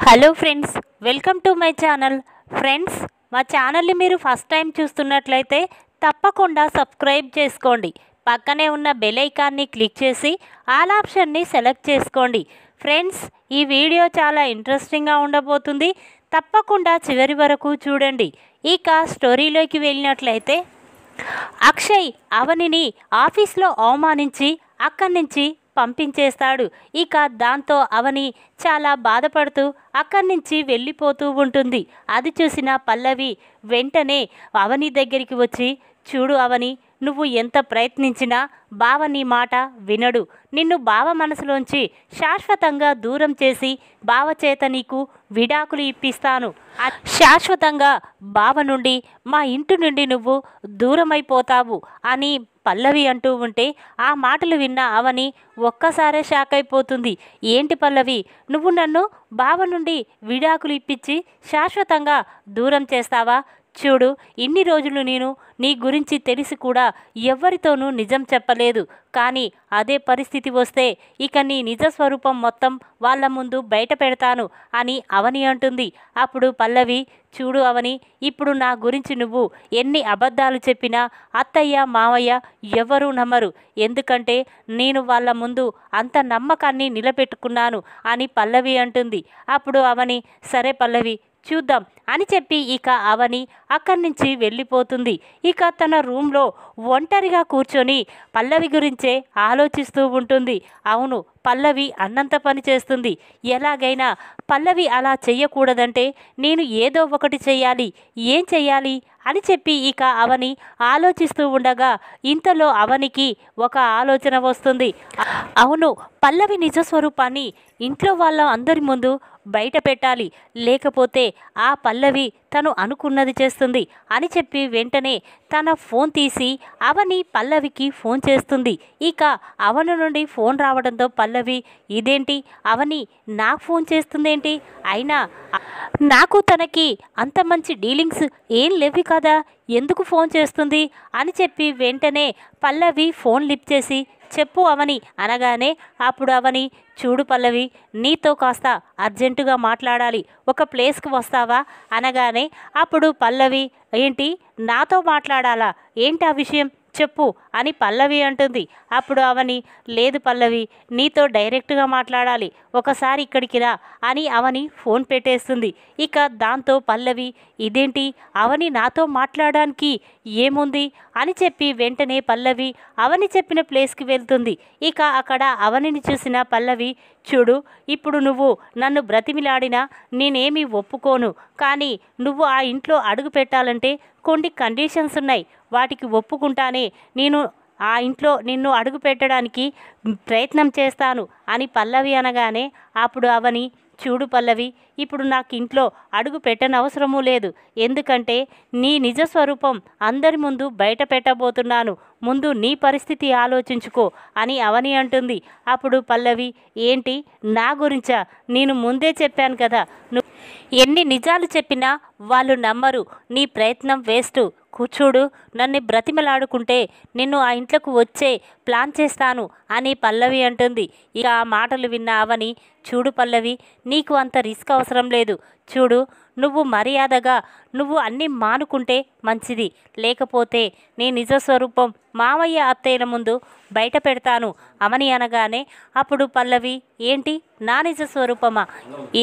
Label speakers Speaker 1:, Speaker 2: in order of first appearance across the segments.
Speaker 1: Hello friends, welcome to my channel. Friends, మా ఛానల్ని మీరు ఫస్ట్ టైం చూస్తున్నట్లయితే తప్పకుండా సబ్స్క్రైబ్ చేసుకోండి. పక్కనే ఉన్న బెల్ ఐకాన్ని క్లిక్ చేసి ఆల్ ఆప్షన్ని సెలెక్ట్ చేసుకోండి. ఫ్రెండ్స్, ఈ వీడియో చాలా ఇంట్రెస్టింగ్గా ఉండబోతుంది. తప్పకుండా చివరి వరకు చూడండి. ఇక స్టోరీలోకి వెళ్ళినట్లయితే, అక్షయ్ అవనిని ఆఫీస్లో అవమానించి అక్కడి నుంచి పంపించేస్తాడు. ఇక దాంతో అవని చాలా బాధపడుతూ అక్కడి నుంచి వెళ్ళిపోతూ ఉంటుంది. అది చూసిన పల్లవి వెంటనే అవని దగ్గరికి వచ్చి, చూడు అవని, నువ్వు ఎంత ప్రయత్నించినా బావ నీ మాట వినడు. నిన్ను బావ మనసులోంచి శాశ్వతంగా దూరం చేసి బావ చేత నీకు విడాకులు ఇప్పిస్తాను. శాశ్వతంగా బావ నుండి, మా ఇంటి నుండి నువ్వు దూరమైపోతావు అని పల్లవి అంటూ ఉంటే ఆ మాటలు విన్న అవని ఒక్కసారే షాక్ అయిపోతుంది. ఏంటి పల్లవి, నువ్వు నన్ను బావ నుండి విడాకులు ఇప్పించి శాశ్వతంగా దూరం చేస్తావా? చూడు, ఇన్ని రోజులు నేను నీ గురించి తెలిసి కూడా ఎవ్వరితోనూ నిజం చెప్పలేదు. కానీ అదే పరిస్థితి వస్తే ఇక నీ నిజ స్వరూపం మొత్తం వాళ్ళ ముందు బయట పెడతాను అని అవని అంటుంది. అప్పుడు పల్లవి, చూడు అవని, ఇప్పుడు నా గురించి నువ్వు ఎన్ని అబద్ధాలు చెప్పినా అత్తయ్య మావయ్య ఎవరూ నమ్మరు. ఎందుకంటే నేను వాళ్ళ ముందు అంత నమ్మకాన్ని నిలబెట్టుకున్నాను అని పల్లవి అంటుంది. అప్పుడు అవని, సరే పల్లవి, చూద్దాం అని చెప్పి ఇక అవని అక్కడి నుంచి వెళ్ళిపోతుంది. ఇక తన రూమ్లో ఒంటరిగా కూర్చొని పల్లవి గురించే ఆలోచిస్తూ ఉంటుంది. అవును, పల్లవి అన్నంత పని చేస్తుంది. ఎలాగైనా పల్లవి అలా చెయ్యకూడదంటే నేను ఏదో ఒకటి చెయ్యాలి. ఏం చెయ్యాలి అని చెప్పి ఇక అవని ఆలోచిస్తూ ఉండగా ఇంతలో అవనికి ఒక ఆలోచన వస్తుంది. అవును, పల్లవి నిజస్వరూపాన్ని ఇంట్లో వాళ్ళ అందరి ముందు బయట పెట్టాలి. లేకపోతే ఆ పల్లవి తను అనుకున్నది చేస్తుంది అని చెప్పి వెంటనే తన ఫోన్ తీసి అవని పల్లవికి ఫోన్ చేస్తుంది. ఇక అవని నుండి ఫోన్ రావడంతో పల్లవి, ఇదేంటి అవని నాకు ఫోన్ చేస్తుందేంటి? అయినా నాకు తనకి అంత మంచి డీలింగ్స్ ఏం లేవు కదా, ఎందుకు ఫోన్ చేస్తుంది అని చెప్పి వెంటనే పల్లవి ఫోన్ లిఫ్ట్ చేసి, చెప్పు అవని అనగానే అప్పుడు అవని, చూడు పల్లవి, నీతో కాస్త అర్జెంటుగా మాట్లాడాలి, ఒక ప్లేస్కి వస్తావా అనగానే అప్పుడు పల్లవి, ఏంటి నాతో మాట్లాడాలా, ఏంటి ఆ విషయం చెప్పు అని పల్లవి అంటుంది. అప్పుడు అవని, లేదు పల్లవి, నీతో డైరెక్ట్గా మాట్లాడాలి, ఒకసారి ఇక్కడికి రా అని అవని ఫోన్ పెట్టేస్తుంది. ఇక దాంతో పల్లవి, ఇదేంటి అవని నాతో మాట్లాడడానికి ఏముంది అని చెప్పి వెంటనే పల్లవి అవని చెప్పిన ప్లేస్కి వెళ్తుంది. ఇక అక్కడ అవనిని చూసిన పల్లవి, చూడు, ఇప్పుడు నువ్వు నన్ను బ్రతిమిలాడినా నేనేమీ ఒప్పుకోను. కానీ నువ్వు ఆ ఇంట్లో అడుగు పెట్టాలంటే కొన్ని కండిషన్స్ ఉన్నాయి. వాటికి ఒప్పుకుంటానే నేను ఆ ఇంట్లో నిన్ను అడుగు పెట్టడానికి ప్రయత్నం చేస్తాను అని పల్లవి అనగానే అప్పుడు అవని, చూడు పల్లవి, ఇప్పుడు నాకు ఇంట్లో అడుగు పెట్టనవసరమూ లేదు. ఎందుకంటే నీ నిజస్వరూపం అందరి ముందు బయట పెట్టబోతున్నాను. ముందు నీ పరిస్థితి ఆలోచించుకో అని అవని అంటుంది. అప్పుడు పల్లవి, ఏంటి నా గురించా? నేను ముందే చెప్పాను కదా, నువ్వు ఎన్ని నిజాలు చెప్పినా వాళ్ళు నమ్మరు. నీ ప్రయత్నం వేస్ట్. కూర్చోడు, నన్ను బ్రతిమలాడుకుంటే నిన్ను ఆ ఇంట్లోకి వచ్చే ప్లాన్ చేస్తాను అని పల్లవి అంటుంది. ఇక ఆ మాటలు విన్న అవని, చూడు పల్లవి, నీకు అంత రిస్క్ అవసరం లేదు. చూడు, నువ్వు మర్యాదగా నువ్వు అన్నీ మానుకుంటే మంచిది. లేకపోతే నీ నిజస్వరూపం మావయ్య అత్తయ్యల ముందు బయట పెడతాను అవని అనగానే అప్పుడు పల్లవి, ఏంటి నా నిజస్వరూపమా,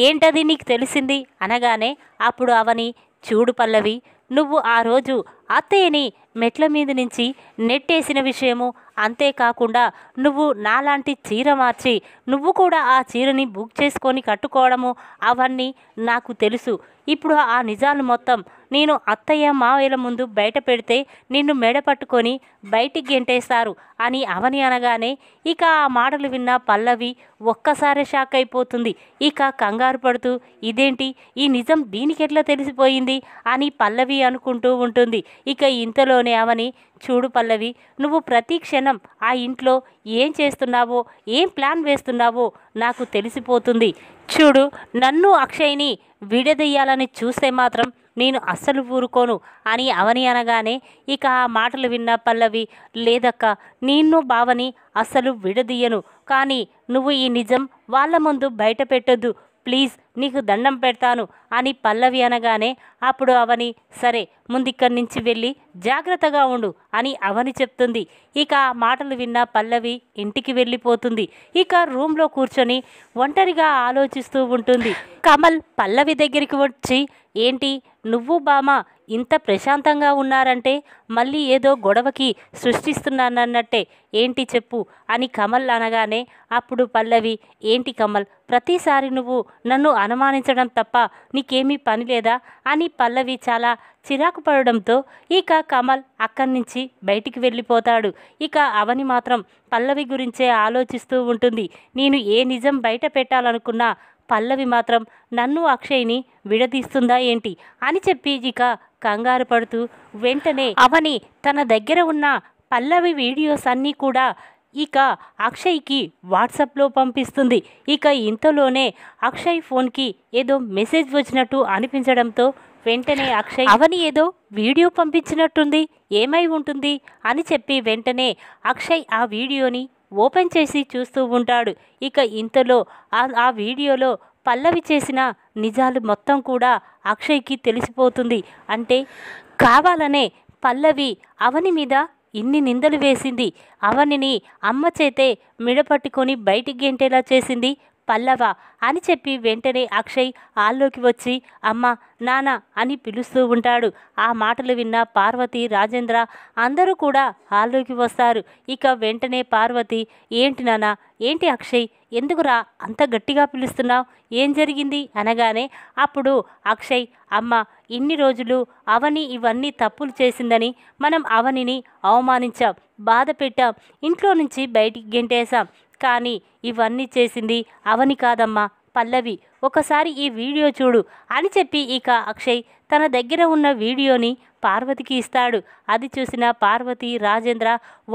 Speaker 1: ఏంటది నీకు తెలిసింది అనగానే అప్పుడు అవని, చూడు పల్లవి, నువ్వు ఆ రోజు అత్తయ్యని మెట్ల మీద నుంచి నెట్టేసిన విషయము, అంతేకాకుండా నువ్వు నాలాంటి చీర మార్చి నువ్వు కూడా ఆ చీరని బుక్ చేసుకొని కట్టుకోవడము అవన్నీ నాకు తెలుసు. ఇప్పుడు ఆ నిజాలు మొత్తం నేను అత్తయ్య మావయ్యల ముందు బయట పెడితే నిన్ను మెడ పట్టుకొని బయటికి గెంటేస్తారు అని అవని అనగానే ఇక ఆ మాటలు విన్న పల్లవి ఒక్కసారి షాక్ అయిపోతుంది. ఇక కంగారు పడుతూ, ఇదేంటి ఈ నిజం దీనికి ఎట్లా తెలిసిపోయింది అని పల్లవి అనుకుంటూ ఉంటుంది. ఇక ఇంతలోనే అవని, చూడు పల్లవి, నువ్వు ప్రతి క్షణం ఆ ఇంట్లో ఏం చేస్తున్నావో ఏం ప్లాన్ వేస్తున్నావో నాకు తెలిసిపోతుంది. చూడు, నన్ను అక్షయ్ని విడదీయాలని చూస్తే మాత్రం నేను అస్సలు ఊరుకోను అని అవని అనగానే ఇక ఆ మాటలు విన్న పల్లవి, లేదక్క, నిన్ను బావని అస్సలు విడదీయను. కానీ నువ్వు ఈ నిజం వాళ్ళ ముందు బయట పెట్టొద్దు. ప్లీజ్ నీకు దండం పెడతాను అని పల్లవి అనగానే అప్పుడు అవని సరే ముందిక్కడి నుంచి వెళ్ళి జాగ్రత్తగా ఉండు అని అవని చెప్తుంది. ఇక ఆ మాటలు విన్న పల్లవి ఇంటికి వెళ్ళిపోతుంది. ఇక రూమ్లో కూర్చొని ఒంటరిగా ఆలోచిస్తూ ఉంటుంది. కమల్ పల్లవి దగ్గరికి వచ్చి ఏంటి నువ్వు బామ ఇంత ప్రశాంతంగా ఉన్నారంటే మళ్ళీ ఏదో గొడవకి సృష్టిస్తున్నానన్నట్టే, ఏంటి చెప్పు అని కమల్ అనగానే అప్పుడు పల్లవి ఏంటి కమల్ ప్రతిసారి నువ్వు నన్ను అనుమానించడం తప్ప నీకేమీ పని లేదా అని పల్లవి చాలా చిరాకు పడడంతో ఇక కమల్ అక్కడి నుంచి బయటికి వెళ్ళిపోతాడు. ఇక అవని మాత్రం పల్లవి గురించే ఆలోచిస్తూ ఉంటుంది. నేను ఏ నిజం బయట పెట్టాలనుకున్నా పల్లవి మాత్రం నన్ను అక్షయ్ని విడదీస్తుందా ఏంటి అని చెప్పి ఇక కంగారు పడుతూ వెంటనే అవని తన దగ్గర ఉన్న పల్లవి వీడియోస్ అన్నీ కూడా ఇక అక్షయ్కి వాట్సాప్లో పంపిస్తుంది. ఇక ఇంతలోనే అక్షయ్ ఫోన్కి ఏదో మెసేజ్ వచ్చినట్టు అనిపించడంతో వెంటనే అక్షయ్ అవని ఏదో వీడియో పంపించినట్టుంది, ఏమై ఉంటుంది అని చెప్పి వెంటనే అక్షయ్ ఆ వీడియోని ఓపెన్ చేసి చూస్తూ ఉంటాడు. ఇక ఇంతలో ఆ వీడియోలో పల్లవి చేసిన నిజాలు మొత్తం కూడా అక్షయ్కి తెలిసిపోతుంది. అంటే కావాలనే పల్లవి అవని మీద ఇన్ని నిందలు వేసింది, అవనిని అమ్మ చేతే మిడపట్టుకొని బయటికి గెంటేలా చేసింది పల్లవ అని చెప్పి వెంటనే అక్షయ్ హాల్లోకి వచ్చి అమ్మ నాన్న అని పిలుస్తూ ఉంటాడు. ఆ మాటలు విన్న పార్వతి రాజేంద్ర అందరూ కూడా హాల్లోకి వస్తారు. ఇక వెంటనే పార్వతి ఏంటి నాన్న ఏంటి అక్షయ్ ఎందుకురా అంత గట్టిగా పిలుస్తున్నావు, ఏం జరిగింది అనగానే అప్పుడు అక్షయ్ అమ్మ ఇన్ని రోజులు అవని ఇవన్నీ తప్పులు చేసిందని మనం అవనిని అవమానించాం, బాధ పెట్టాం, ఇంట్లో నుంచి బయటికి గెంటేశాం, కానీ ఇవన్నీ చేసింది అవని కాదమ్మా పల్లవి, ఒకసారి ఈ వీడియో చూడు అని చెప్పి ఇక అక్షయ్ తన దగ్గర ఉన్న వీడియోని పార్వతికి ఇస్తాడు. అది చూసిన పార్వతి రాజేంద్ర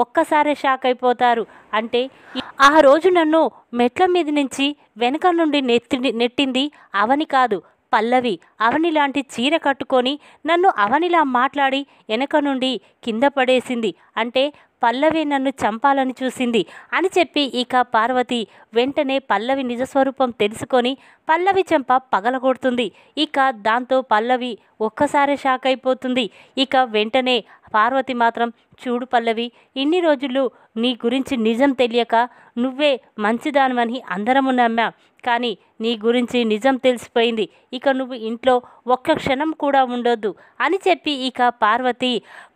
Speaker 1: ఒక్కసారే షాక్ అయిపోతారు. అంటే ఆ రోజు నన్ను మెట్ల మీద నుంచి వెనక నుండి నెట్టింది అవని కాదు పల్లవి, అవని లాంటి చీర కట్టుకొని నన్ను అవనిలా మాట్లాడి వెనక నుండి కింద పడేసింది, అంటే పల్లవి నన్ను చంపాలని చూసింది అని చెప్పి ఇక పార్వతి వెంటనే పల్లవి నిజస్వరూపం తెలుసుకొని పల్లవి చెంప పగలగొడుతుంది. ఇక దాంతో పల్లవి ఒక్కసారి షాక్ అయిపోతుంది. ఇక వెంటనే పార్వతి మాత్రం చూడు పల్లవి ఇన్ని రోజులు నీ గురించి నిజం తెలియక నువ్వే మంచిదానివని అందరము నమ్మాం, కానీ నీ గురించి నిజం తెలిసిపోయింది, ఇక నువ్వు ఇంట్లో ఒక్క క్షణం కూడా ఉండొద్దు అని చెప్పి ఇక పార్వతి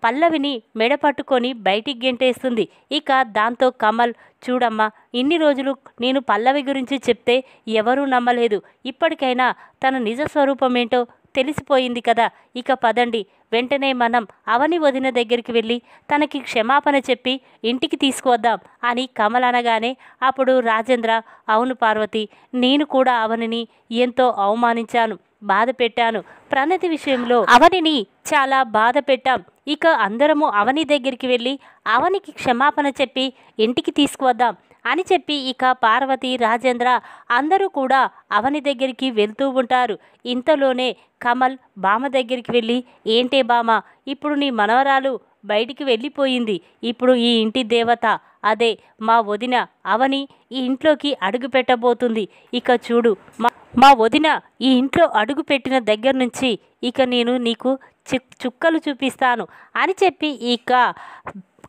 Speaker 1: పల్లవిని మెడపట్టుకొని బయటికి గెంటేస్తుంది. ఇక దాంతో కమల్ చూడమ్మా ఇన్ని రోజులు నేను పల్లవి గురించి చెప్తే ఎవరూ నమ్మలేదు, ఇప్పటికైనా తన నిజ స్వరూపం ఏంటో తెలిసిపోయింది కదా, ఇక పదండి వెంటనే మనం అవని వదిన దగ్గరికి వెళ్ళి తనకి క్షమాపణ చెప్పి ఇంటికి తీసుకువద్దాం అని కమల్ అనగానే అప్పుడు రాజేంద్ర అవును పార్వతి నేను కూడా అవనిని ఎంతో అవమానించాను, బాధ పెట్టాను, ప్రణతి విషయంలో అవనిని చాలా బాధ పెట్టాం, ఇక అందరము అవని దగ్గరికి వెళ్ళి అవనికి క్షమాపణ చెప్పి ఇంటికి తీసుకువద్దాం అని చెప్పి ఇక పార్వతి రాజేంద్ర అందరూ కూడా అవని దగ్గరికి వెళ్తూ ఉంటారు. ఇంతలోనే కమల్ బామ దగ్గరికి వెళ్ళి ఏంటే బామ ఇప్పుడు నీ మనవరాలు బయటికి వెళ్ళిపోయింది, ఇప్పుడు ఈ ఇంటి దేవత అదే మా వదిన అవని ఈ ఇంట్లోకి అడుగు పెట్టబోతుంది, ఇక చూడు మా వదిన ఈ ఇంట్లో అడుగు పెట్టిన దగ్గర నుంచి ఇక నేను నీకు చుక్కలు చూపిస్తాను అని చెప్పి ఇక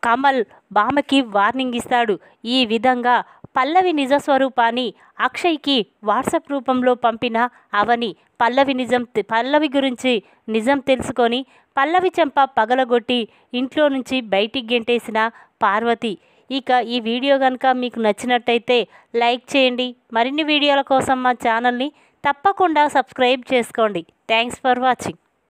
Speaker 1: కమల్ బామకి వార్నింగ్ ఇస్తాడు. ఈ విధంగా పల్లవి నిజస్వరూపాన్ని అక్షయ్కి వాట్సాప్ రూపంలో పంపిన అవని పల్లవి గురించి నిజం తెలుసుకొని పల్లవి చెంప పగలగొట్టి ఇంట్లో నుంచి బయటికి గెంటేసిన పార్వతి. ఇక ఈ వీడియో కనుక మీకు నచ్చినట్టయితే లైక్ చేయండి, మరిన్ని వీడియోల కోసం మా ఛానల్ని తప్పకుండా సబ్స్క్రైబ్ చేసుకోండి. Thanks for watching.